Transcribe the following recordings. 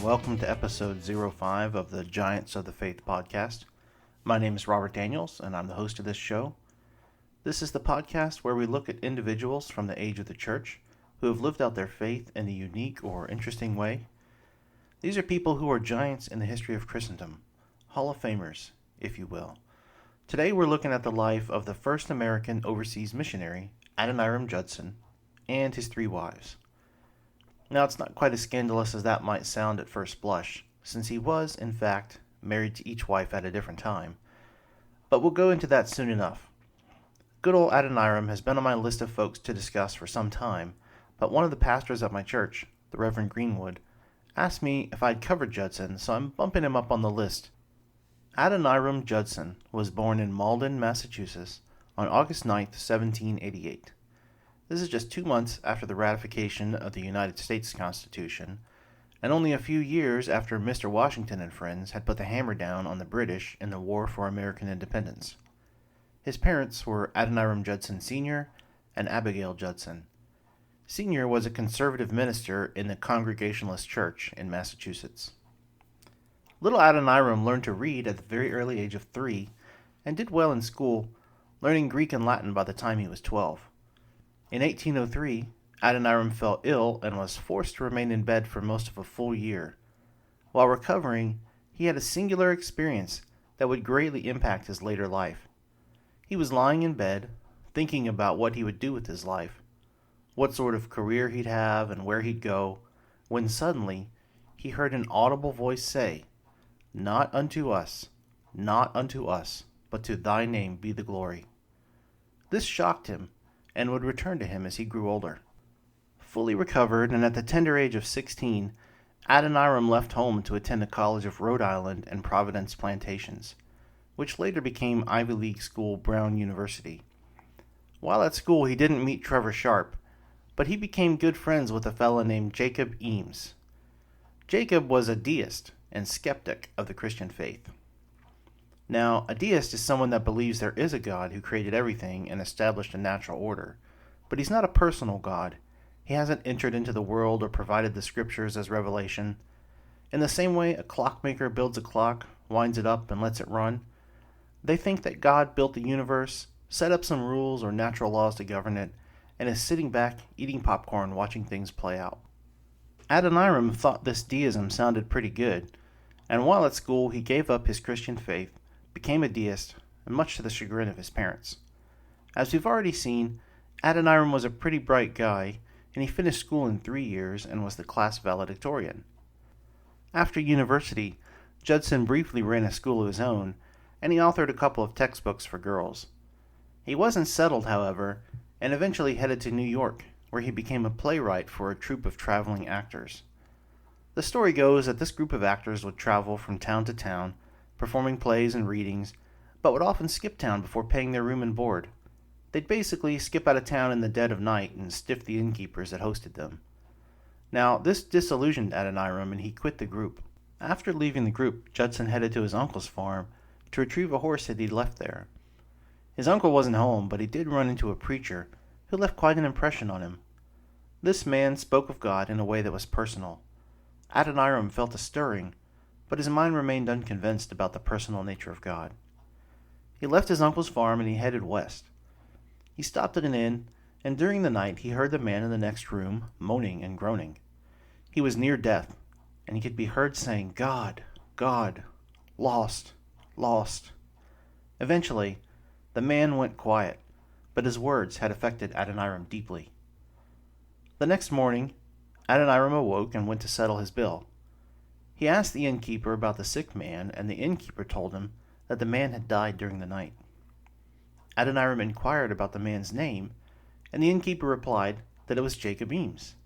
welcome to episode 05 of the Giants of the Faith podcast. My name is Robert Daniels, and I'm the host of this show. This is the podcast where we look at individuals from the age of the church who have lived out their faith in a unique or interesting way. These are people who are giants in the history of Christendom, Hall of Famers, if you will. Today we're looking at the life of the first American overseas missionary, Adoniram Judson, and his 3 wives. Now, it's not quite as scandalous as that might sound at first blush, since he was, in fact, married to each wife at a different time. But we'll go into that soon enough. Good old Adoniram has been on my list of folks to discuss for some time, but one of the pastors at my church, the Reverend Greenwood, asked me if I'd covered Judson, so I'm bumping him up on the list. Adoniram Judson was born in Malden, Massachusetts, on August 9th, 1788. This is just 2 months after the ratification of the United States Constitution, and only a few years after Mr. Washington and friends had put the hammer down on the British in the War for American Independence. His parents were Adoniram Judson Sr. and Abigail Judson. Sr. was a conservative minister in the Congregationalist Church in Massachusetts. Little Adoniram learned to read at the very early age of 3 and did well in school, learning Greek and Latin by the time he was 12. In 1803, Adoniram fell ill and was forced to remain in bed for most of a full year. While recovering, he had a singular experience that would greatly impact his later life. He was lying in bed, thinking about what he would do with his life, what sort of career he'd have and where he'd go, when suddenly he heard an audible voice say, "Not unto us, but to thy name be the glory." This shocked him, and would return to him as he grew older. Fully recovered, and at the tender age of 16, Adoniram left home to attend the College of Rhode Island and Providence Plantations, which later became Ivy League school Brown University. While at school, he didn't meet Trevor Sharp, but he became good friends with a fellow named Jacob Eames. Jacob was a deist and skeptic of the Christian faith. Now, a deist is someone that believes there is a God who created everything and established a natural order, but he's not a personal God. He hasn't entered into the world or provided the scriptures as revelation. In the same way a clockmaker builds a clock, winds it up, and lets it run, they think that God built the universe, set up some rules or natural laws to govern it, and is sitting back, eating popcorn, watching things play out. Adoniram thought this deism sounded pretty good, and while at school he gave up his Christian faith, became a deist, and much to the chagrin of his parents. As we've already seen, Adoniram was a pretty bright guy, and he finished school in 3 years and was the class valedictorian. After university, Judson briefly ran a school of his own, and he authored a couple of textbooks for girls. He wasn't settled, however, and eventually headed to New York, where he became a playwright for a troupe of traveling actors. The story goes that this group of actors would travel from town to town, performing plays and readings, but would often skip town before paying their room and board. They'd basically skip out of town in the dead of night and stiff the innkeepers that hosted them. Now, this disillusioned Adoniram, and he quit the group. After leaving the group, Judson headed to his uncle's farm to retrieve a horse that he'd left there. His uncle wasn't home, but he did run into a preacher who left quite an impression on him. This man spoke of God in a way that was personal. Adoniram felt a stirring, but his mind remained unconvinced about the personal nature of God. He left his uncle's farm and he headed west. He stopped at an inn, and during the night he heard the man in the next room moaning and groaning. He was near death, and he could be heard saying, "God, God, lost, lost." Eventually, the man went quiet, but his words had affected Adoniram deeply. The next morning, Adoniram awoke and went to settle his bill. He asked the innkeeper about the sick man, and the innkeeper told him that the man had died during the night. Adoniram inquired about the man's name, and the innkeeper replied that it was Jacob Eames,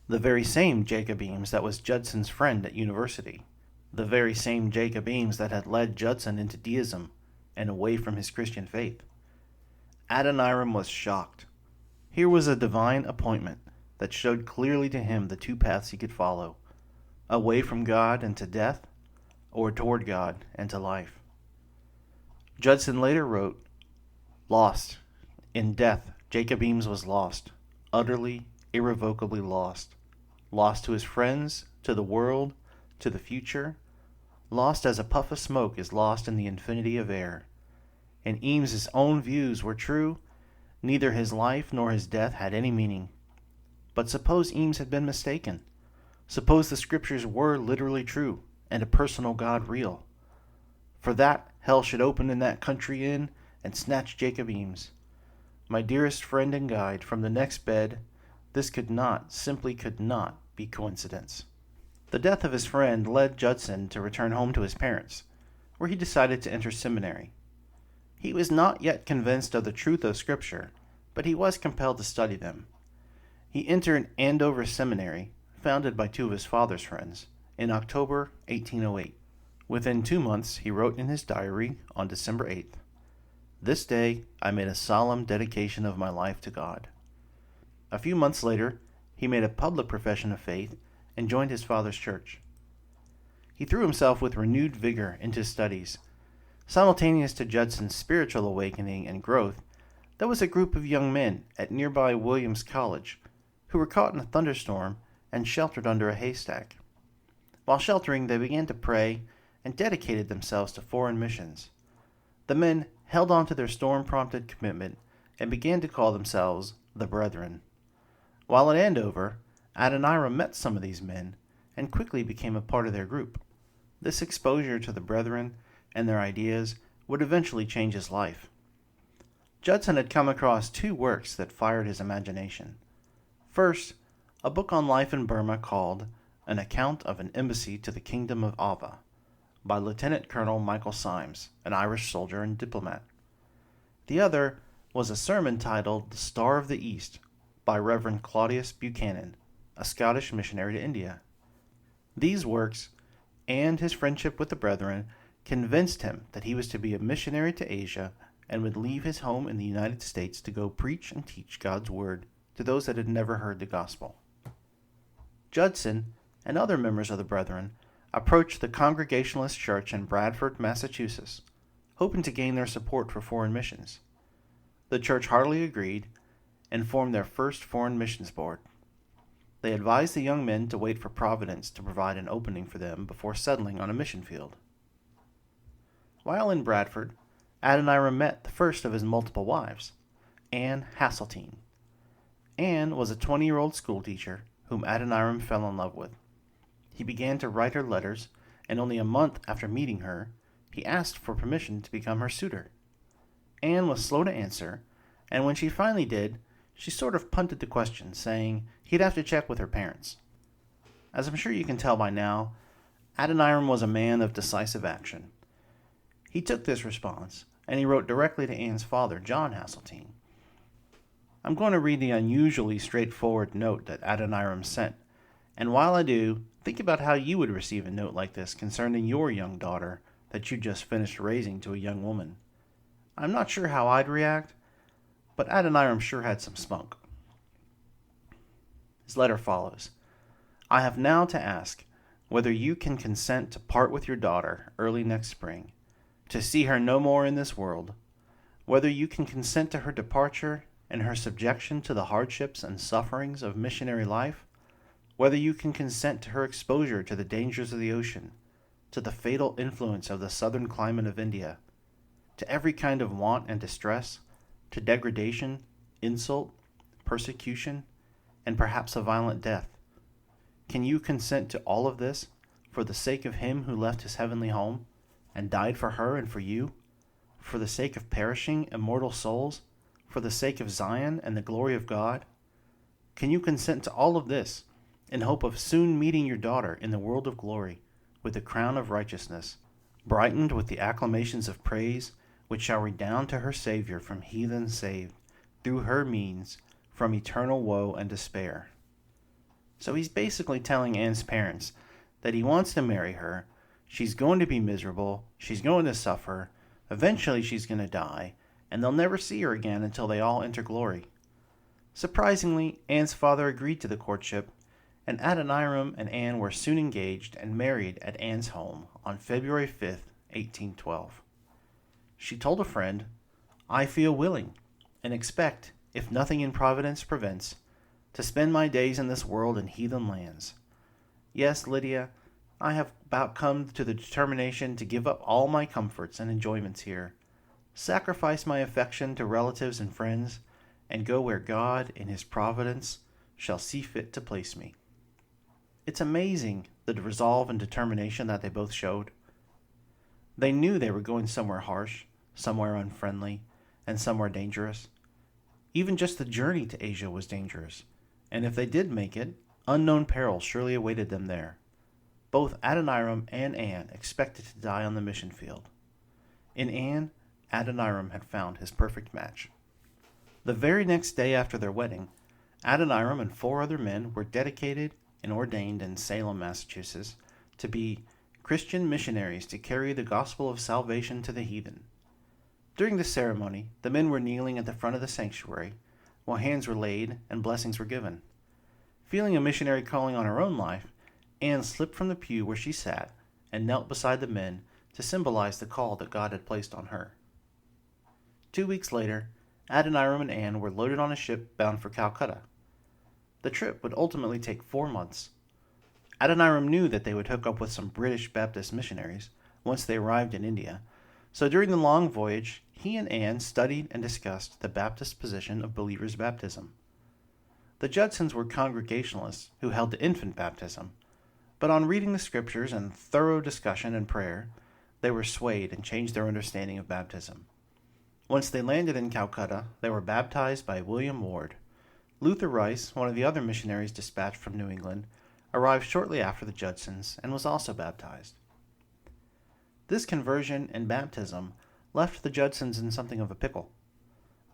the very same Jacob Eames that was Judson's friend at university, the very same Jacob Eames that had led Judson into deism and away from his Christian faith. Adoniram was shocked. Here was a divine appointment that showed clearly to him the 2 paths he could follow: away from God and to death, or toward God and to life. Judson later wrote, "Lost. In death, Jacob Eames was lost, utterly, irrevocably lost. Lost to his friends, to the world, to the future, lost as a puff of smoke is lost in the infinity of air. And Eames's own views were true. Neither his life nor his death had any meaning. But suppose Eames had been mistaken. Suppose the scriptures were literally true, and a personal God real. For that, hell should open in that country inn and snatch Jacob Eames. My dearest friend and guide, from the next bed, this could not, simply could not, be coincidence. The death of his friend led Judson to return home to his parents, where he decided to enter seminary. He was not yet convinced of the truth of Scripture, but he was compelled to study them. He entered Andover Seminary, founded by two of his father's friends, in October 1808. Within 2 months, he wrote in his diary on December 8th, "This day I made a solemn dedication of my life to God." A few months later, he made a public profession of faith and joined his father's church. He threw himself with renewed vigor into his studies. Simultaneous to Judson's spiritual awakening and growth, there was a group of young men at nearby Williams College who were caught in a thunderstorm and sheltered under a haystack. While sheltering, they began to pray and dedicated themselves to foreign missions. The men held on to their storm-prompted commitment and began to call themselves the Brethren. While at Andover, Adoniram met some of these men and quickly became a part of their group. This exposure to the Brethren and their ideas would eventually change his life. Judson had come across two works that fired his imagination. First, a book on life in Burma called An Account of an Embassy to the Kingdom of Ava by Lieutenant Colonel Michael Symes, an Irish soldier and diplomat. The other was a sermon titled The Star of the East by Reverend Claudius Buchanan, a Scottish missionary to India. These works, and his friendship with the Brethren, convinced him that he was to be a missionary to Asia and would leave his home in the United States to go preach and teach God's Word to those that had never heard the gospel. Judson and other members of the Brethren approached the Congregationalist Church in Bradford, Massachusetts, hoping to gain their support for foreign missions. The church heartily agreed and formed their first foreign missions board. They advised the young men to wait for Providence to provide an opening for them before settling on a mission field. While in Bradford, Adoniram met the first of his multiple wives, Anne Hasseltine. Anne was a 20-year-old schoolteacher whom Adoniram fell in love with. He began to write her letters, and only a month after meeting her, he asked for permission to become her suitor. Anne was slow to answer, and when she finally did, she sort of punted the question, saying he'd have to check with her parents. As I'm sure you can tell by now, Adoniram was a man of decisive action. He took this response, and he wrote directly to Anne's father, John Hasseltine. I'm going to read the unusually straightforward note that Adoniram sent, and while I do, think about how you would receive a note like this concerning your young daughter that you just finished raising to a young woman. I'm not sure how I'd react, but Adoniram sure had some spunk. His letter follows. I have now to ask whether you can consent to part with your daughter early next spring, to see her no more in this world, whether you can consent to her departure and her subjection to the hardships and sufferings of missionary life, whether you can consent to her exposure to the dangers of the ocean, to the fatal influence of the southern climate of India, to every kind of want and distress, to degradation, insult, persecution, and perhaps a violent death. Can you consent to all of this for the sake of him who left his heavenly home and died for her and for you, for the sake of perishing immortal souls, for the sake of Zion and the glory of God? Can you consent to all of this in hope of soon meeting your daughter in the world of glory with the crown of righteousness, brightened with the acclamations of praise which shall redound to her Savior from heathen saved, through her means, from eternal woe and despair? So he's basically telling Anne's parents that he wants to marry her, she's going to be miserable, she's going to suffer, eventually she's going to die, and they'll never see her again until they all enter glory. Surprisingly, Anne's father agreed to the courtship, and Adonriam and Ann were soon engaged and married at Anne's home on February 5th, 1812. She told a friend, I feel willing, and expect, if nothing in Providence prevents, to spend my days in this world in heathen lands. Yes, Lydia, I have about come to the determination to give up all my comforts and enjoyments here, sacrifice my affection to relatives and friends, and go where God, in His providence, shall see fit to place me. It's amazing the resolve and determination that they both showed. They knew they were going somewhere harsh, somewhere unfriendly, and somewhere dangerous. Even just the journey to Asia was dangerous, and if they did make it, unknown peril surely awaited them there. Both Adoniram and Ann expected to die on the mission field. In Ann, Adoniram had found his perfect match. The very next day after their wedding, Adoniram and 4 other men were dedicated and ordained in Salem, Massachusetts, to be Christian missionaries to carry the gospel of salvation to the heathen. During the ceremony, the men were kneeling at the front of the sanctuary, while hands were laid and blessings were given. Feeling a missionary calling on her own life, Anne slipped from the pew where she sat and knelt beside the men to symbolize the call that God had placed on her. 2 weeks later, Adoniram and Ann were loaded on a ship bound for Calcutta. The trip would ultimately take 4 months. Adoniram knew that they would hook up with some British Baptist missionaries once they arrived in India, so during the long voyage, he and Ann studied and discussed the Baptist position of believers' baptism. The Judsons were Congregationalists who held to infant baptism, but on reading the scriptures and thorough discussion and prayer, they were swayed and changed their understanding of baptism. Once they landed in Calcutta, they were baptized by William Ward. Luther Rice, one of the other missionaries dispatched from New England, arrived shortly after the Judsons and was also baptized. This conversion and baptism left the Judsons in something of a pickle.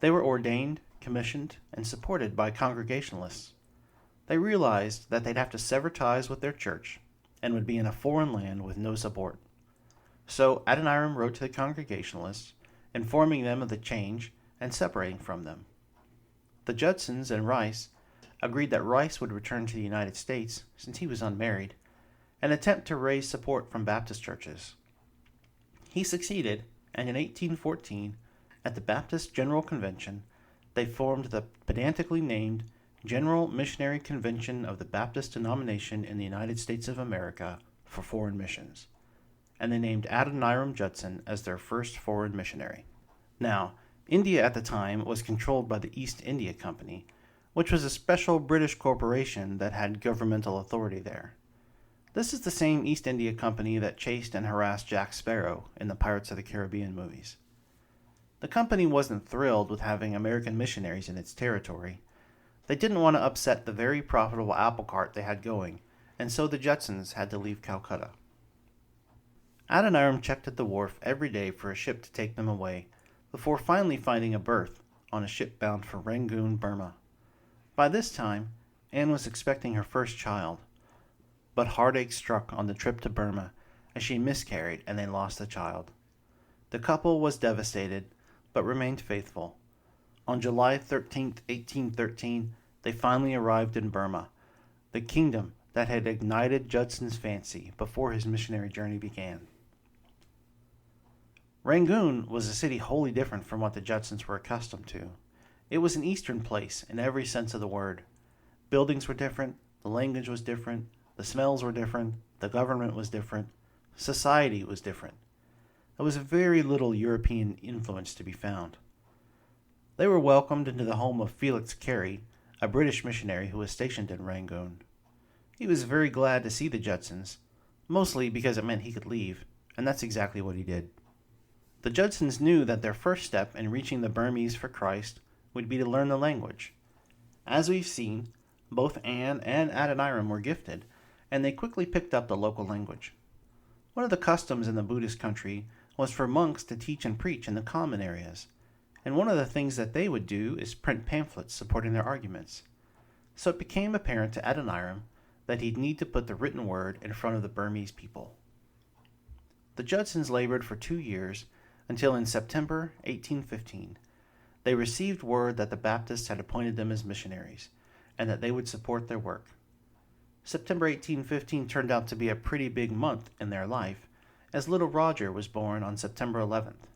They were ordained, commissioned, and supported by Congregationalists. They realized that they'd have to sever ties with their church and would be in a foreign land with no support. So Adoniram wrote to the Congregationalists, informing them of the change and separating from them. The Judsons and Rice agreed that Rice would return to the United States, since he was unmarried, and attempt to raise support from Baptist churches. He succeeded, and in 1814, at the Baptist General Convention, they formed the pedantically named General Missionary Convention of the Baptist Denomination in the United States of America for Foreign Missions, and they named Adoniram Judson as their first foreign missionary. Now, India at the time was controlled by the East India Company, which was a special British corporation that had governmental authority there. This is the same East India Company that chased and harassed Jack Sparrow in the Pirates of the Caribbean movies. The company wasn't thrilled with having American missionaries in its territory. They didn't want to upset the very profitable apple cart they had going, and so the Judsons had to leave Calcutta. Adoniram checked at the wharf every day for a ship to take them away, before finally finding a berth on a ship bound for Rangoon, Burma. By this time, Anne was expecting her first child, but heartache struck on the trip to Burma as she miscarried and they lost the child. The couple was devastated, but remained faithful. On July 13, 1813, they finally arrived in Burma, the kingdom that had ignited Judson's fancy before his missionary journey began. Rangoon was a city wholly different from what the Judsons were accustomed to. It was an eastern place in every sense of the word. Buildings were different, the language was different, the smells were different, the government was different, society was different. There was very little European influence to be found. They were welcomed into the home of Felix Carey, a British missionary who was stationed in Rangoon. He was very glad to see the Judsons, mostly because it meant he could leave, and that's exactly what he did. The Judsons knew that their first step in reaching the Burmese for Christ would be to learn the language. As we've seen, both Anne and Adoniram were gifted, and they quickly picked up the local language. One of the customs in the Buddhist country was for monks to teach and preach in the common areas, and one of the things that they would do is print pamphlets supporting their arguments. So it became apparent to Adoniram that he'd need to put the written word in front of the Burmese people. The Judsons labored for 2 years until in September 1815, they received word that the Baptists had appointed them as missionaries, and that they would support their work. September 1815 turned out to be a pretty big month in their life, as little Roger was born on September 11th.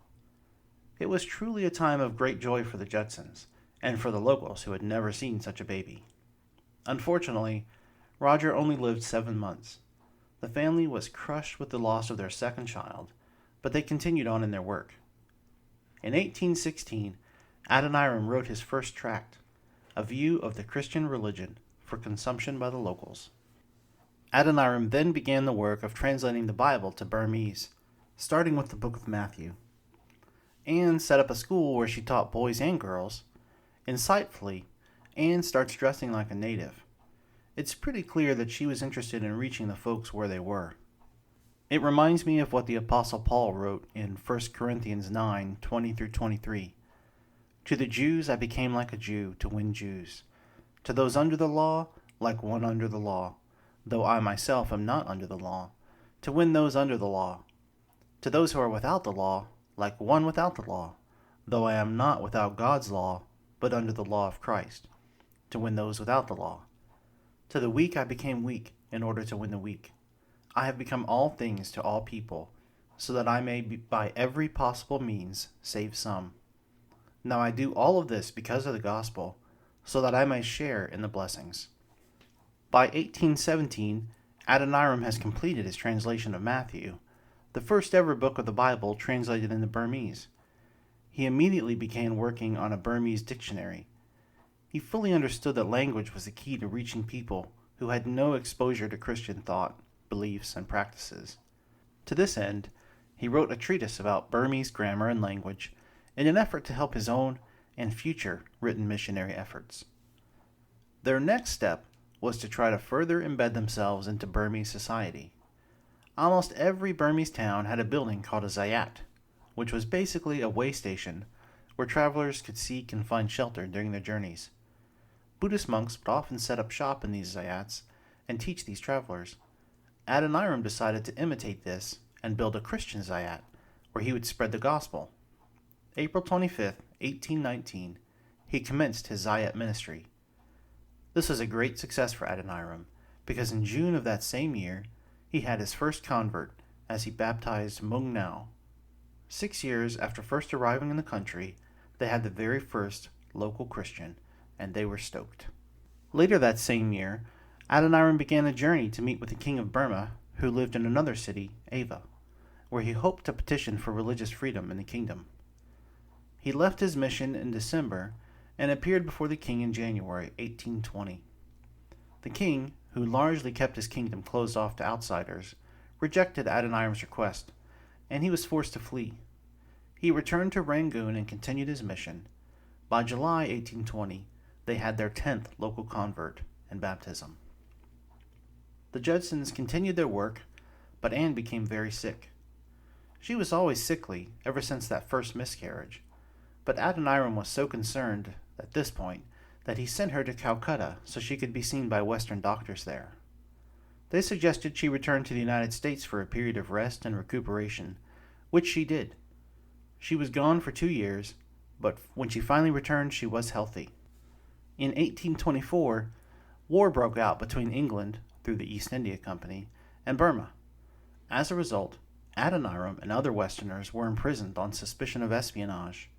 It was truly a time of great joy for the Judsons, and for the locals who had never seen such a baby. Unfortunately, Roger only lived 7 months. The family was crushed with the loss of their second child, but they continued on in their work. In 1816, Adoniram wrote his first tract, A View of the Christian Religion, for consumption by the locals. Adoniram then began the work of translating the Bible to Burmese, starting with the Book of Matthew. Anne set up a school where she taught boys and girls. Insightfully, Anne starts dressing like a native. It's pretty clear that she was interested in reaching the folks where they were. It reminds me of what the Apostle Paul wrote in 1 Corinthians 9:20-23. To the Jews I became like a Jew to win Jews. To those under the law, like one under the law, though I myself am not under the law, to win those under the law. To those who are without the law, like one without the law, though I am not without God's law, but under the law of Christ, to win those without the law. To the weak I became weak, in order to win the weak. I have become all things to all people, so that I may by every possible means save some. Now I do all of this because of the gospel, so that I may share in the blessings. By 1817, Adoniram has completed his translation of Matthew, the first ever book of the Bible translated into Burmese. He immediately began working on a Burmese dictionary. He fully understood that language was the key to reaching people who had no exposure to Christian thought, beliefs, and practices. To this end, he wrote a treatise about Burmese grammar and language in an effort to help his own and future written missionary efforts. Their next step was to try to further embed themselves into Burmese society. Almost every Burmese town had a building called a zayat, which was basically a way station where travelers could seek and find shelter during their journeys. Buddhist monks would often set up shop in these zayats and teach these travelers. Adoniram decided to imitate this and build a Christian zayat where he would spread the gospel. April 25, 1819, he commenced his zayat ministry. This was a great success for Adoniram because in June of that same year, he had his first convert as he baptized Mung Nao. 6 years after first arriving in the country, they had the very first local Christian, and they were stoked. Later that same year, Adoniram began a journey to meet with the king of Burma, who lived in another city, Ava, where he hoped to petition for religious freedom in the kingdom. He left his mission in December and appeared before the king in January 1820. The king, who largely kept his kingdom closed off to outsiders, rejected Adoniram's request, and he was forced to flee. He returned to Rangoon and continued his mission. By July 1820, they had their 10th local convert and baptism. The Judsons continued their work, but Anne became very sick. She was always sickly ever since that first miscarriage, but Adoniram was so concerned at this point that he sent her to Calcutta so she could be seen by Western doctors there. They suggested she return to the United States for a period of rest and recuperation, which she did. She was gone for 2 years, but when she finally returned, she was healthy. In 1824, war broke out between England, through the East India Company, and Burma. As a result, Adoniram and other Westerners were imprisoned on suspicion of espionage.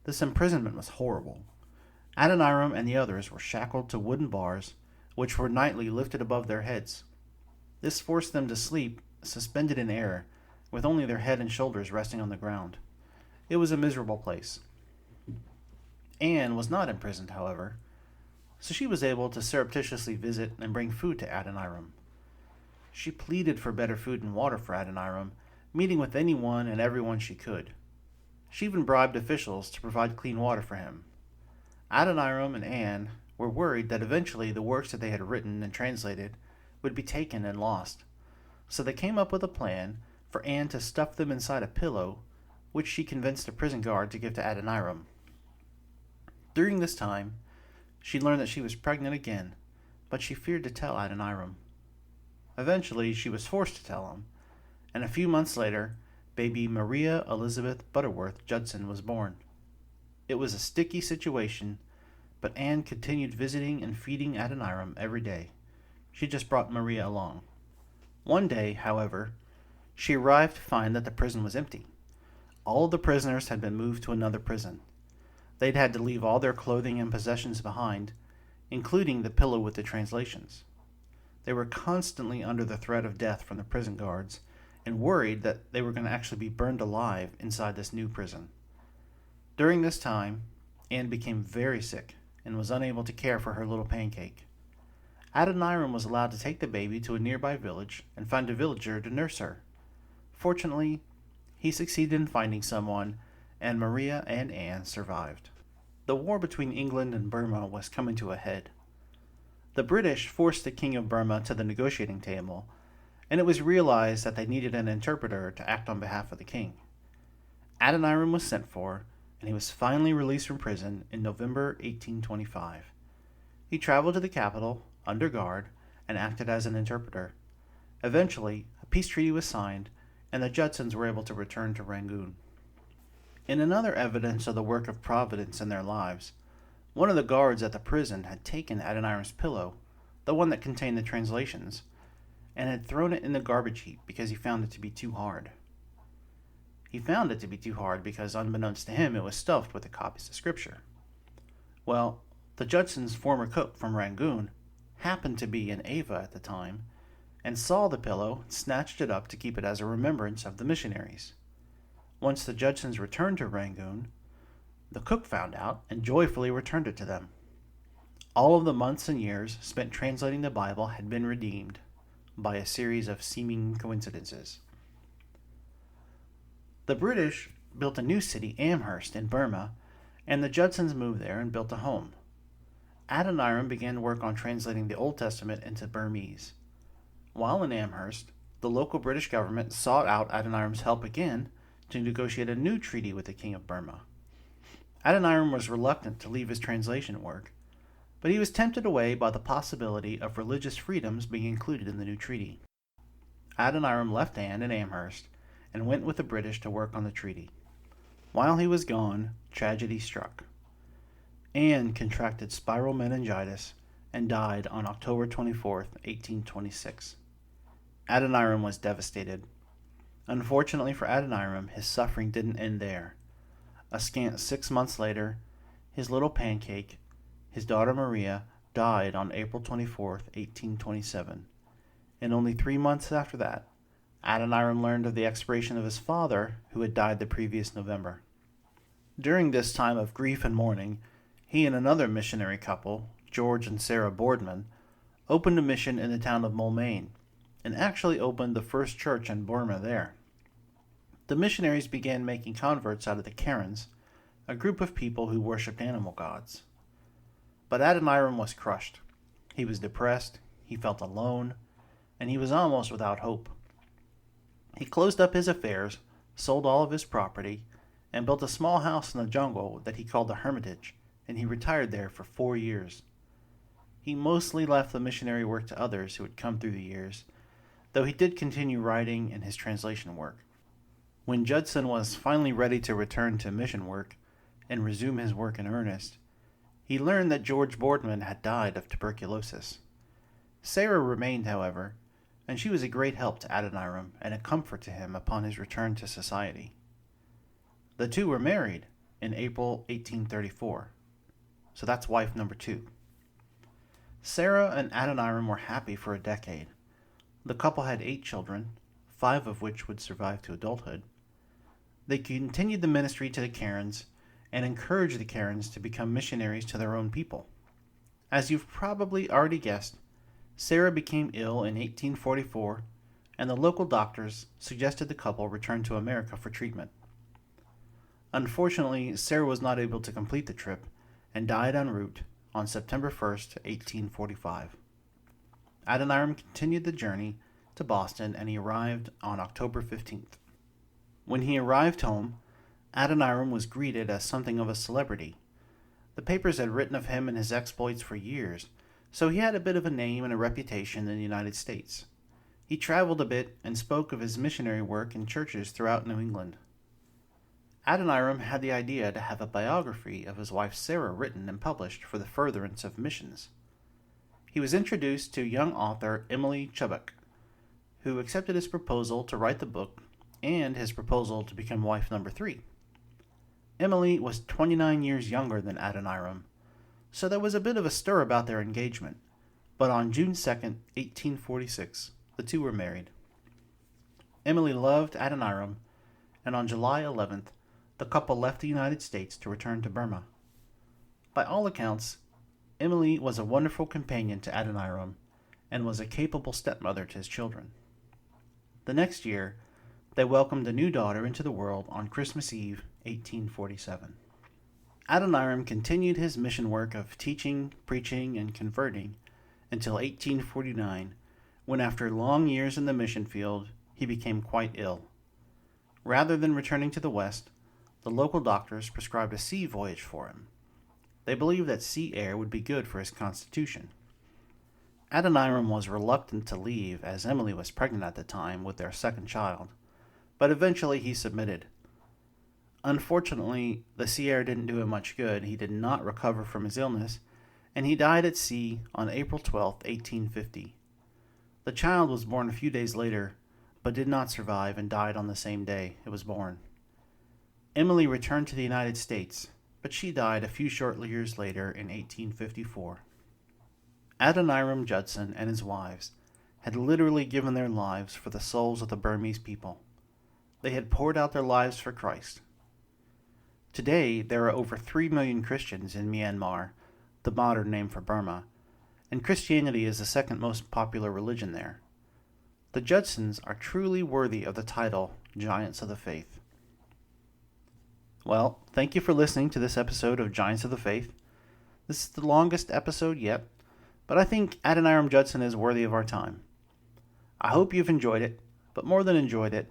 This imprisonment was horrible. Adoniram and the others were shackled to wooden bars, which were nightly lifted above their heads. This forced them to sleep suspended in air, with only their head and shoulders resting on the ground. It was a miserable place. Anne was not imprisoned, however, so she was able to surreptitiously visit and bring food to Adoniram. She pleaded for better food and water for Adoniram, meeting with anyone and everyone she could. She even bribed officials to provide clean water for him. Adoniram and Anne were worried that eventually the works that they had written and translated would be taken and lost, so they came up with a plan for Anne to stuff them inside a pillow, which she convinced a prison guard to give to Adoniram. During this time, she learned that she was pregnant again, but she feared to tell Adoniram. Eventually, she was forced to tell him, and a few months later, baby Maria Elizabeth Butterworth Judson was born. It was a sticky situation, but Anne continued visiting and feeding Adoniram every day. She just brought Maria along. One day, however, she arrived to find that the prison was empty. All of the prisoners had been moved to another prison. They'd had to leave all their clothing and possessions behind, including the pillow with the translations. They were constantly under the threat of death from the prison guards and worried that they were going to actually be burned alive inside this new prison. During this time, Anne became very sick and was unable to care for her little pancake. Adoniram was allowed to take the baby to a nearby village and find a villager to nurse her. Fortunately, he succeeded in finding someone, and Maria and Anne survived. The war between England and Burma was coming to a head. The British forced the King of Burma to the negotiating table, and it was realized that they needed an interpreter to act on behalf of the king. Adoniram was sent for, and he was finally released from prison in November 1825. He traveled to the capital, under guard, and acted as an interpreter. Eventually, a peace treaty was signed, and the Judsons were able to return to Rangoon. In another evidence of the work of Providence in their lives, one of the guards at the prison had taken Adoniram's pillow, the one that contained the translations, and had thrown it in the garbage heap because he found it to be too hard. He found it to be too hard because, unbeknownst to him, it was stuffed with the copies of Scripture. Well, the Judsons' former cook from Rangoon happened to be in Ava at the time, and saw the pillow and snatched it up to keep it as a remembrance of the missionaries. Once the Judsons returned to Rangoon, the cook found out and joyfully returned it to them. All of the months and years spent translating the Bible had been redeemed by a series of seeming coincidences. The British built a new city, Amherst, in Burma, and the Judsons moved there and built a home. Adoniram began work on translating the Old Testament into Burmese. While in Amherst, the local British government sought out Adoniram's help again to negotiate a new treaty with the King of Burma. Adoniram was reluctant to leave his translation work, but he was tempted away by the possibility of religious freedoms being included in the new treaty. Adoniram left Anne in Amherst and went with the British to work on the treaty. While he was gone, tragedy struck. Anne contracted spiral meningitis and died on October 24, 1826. Adoniram was devastated. Unfortunately for Adoniram, his suffering didn't end there. A scant 6 months later, his little pancake, his daughter Maria, died on April 24, 1827. And only 3 months after that, Adoniram learned of the expiration of his father, who had died the previous November. During this time of grief and mourning, he and another missionary couple, George and Sarah Boardman, opened a mission in the town of Moulmein, and actually opened the first church in Burma there. The missionaries began making converts out of the Karens, a group of people who worshipped animal gods. But Adoniram was crushed. He was depressed, he felt alone, and he was almost without hope. He closed up his affairs, sold all of his property, and built a small house in the jungle that he called the Hermitage, and he retired there for 4 years. He mostly left the missionary work to others who had come through the years, though he did continue writing and his translation work. When Judson was finally ready to return to mission work and resume his work in earnest, he learned that George Boardman had died of tuberculosis. Sarah remained, however, and she was a great help to Adoniram and a comfort to him upon his return to society. The two were married in April 1834, so that's wife number 2. Sarah and Adoniram were happy for a decade. The couple had 8 children, 5 of which would survive to adulthood. They continued the ministry to the Karens and encouraged the Karens to become missionaries to their own people. As you've probably already guessed, Sarah became ill in 1844, and the local doctors suggested the couple return to America for treatment. Unfortunately, Sarah was not able to complete the trip and died en route on September 1st, 1845. Adoniram continued the journey to Boston, and he arrived on October 15th. When he arrived home, Adoniram was greeted as something of a celebrity. The papers had written of him and his exploits for years, so he had a bit of a name and a reputation in the United States. He traveled a bit and spoke of his missionary work in churches throughout New England. Adoniram had the idea to have a biography of his wife Sarah written and published for the furtherance of missions. He was introduced to young author Emily Chubbuck, who accepted his proposal to write the book and his proposal to become wife number 3. Emily was 29 years younger than Adoniram, so there was a bit of a stir about their engagement, but on June 2nd, 1846, the two were married. Emily loved Adoniram, and on July 11th, the couple left the United States to return to Burma. By all accounts, Emily was a wonderful companion to Adoniram and was a capable stepmother to his children. The next year, they welcomed a new daughter into the world on Christmas Eve, 1847. Adoniram continued his mission work of teaching, preaching, and converting until 1849, when after long years in the mission field, he became quite ill. Rather than returning to the West, the local doctors prescribed a sea voyage for him. They believed that sea air would be good for his constitution. Adoniram was reluctant to leave as Emily was pregnant at the time with their second child, but eventually he submitted. Unfortunately, the sea air didn't do him much good. He did not recover from his illness, and he died at sea on April 12, 1850. The child was born a few days later, but did not survive and died on the same day it was born. Emily returned to the United States, but she died a few short years later in 1854. Adonriam Judson and his wives had literally given their lives for the souls of the Burmese people. They had poured out their lives for Christ. Today, there are over 3 million Christians in Myanmar, the modern name for Burma, and Christianity is the second most popular religion there. The Judsons are truly worthy of the title Giants of the Faith. Well, thank you for listening to this episode of Giants of the Faith. This is the longest episode yet, but I think Adoniram Judson is worthy of our time. I hope you've enjoyed it, but more than enjoyed it,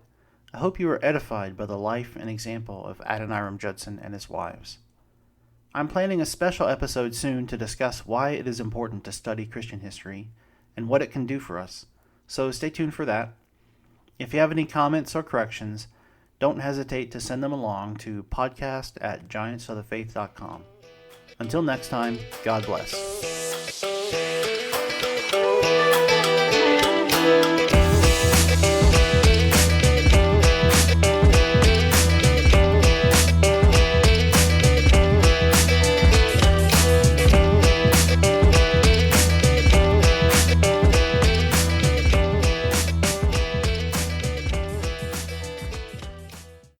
I hope you were edified by the life and example of Adoniram Judson and his wives. I'm planning a special episode soon to discuss why it is important to study Christian history and what it can do for us, so stay tuned for that. If you have any comments or corrections, don't hesitate to send them along to podcast@giantsofthefaith.com. Until next time, God bless.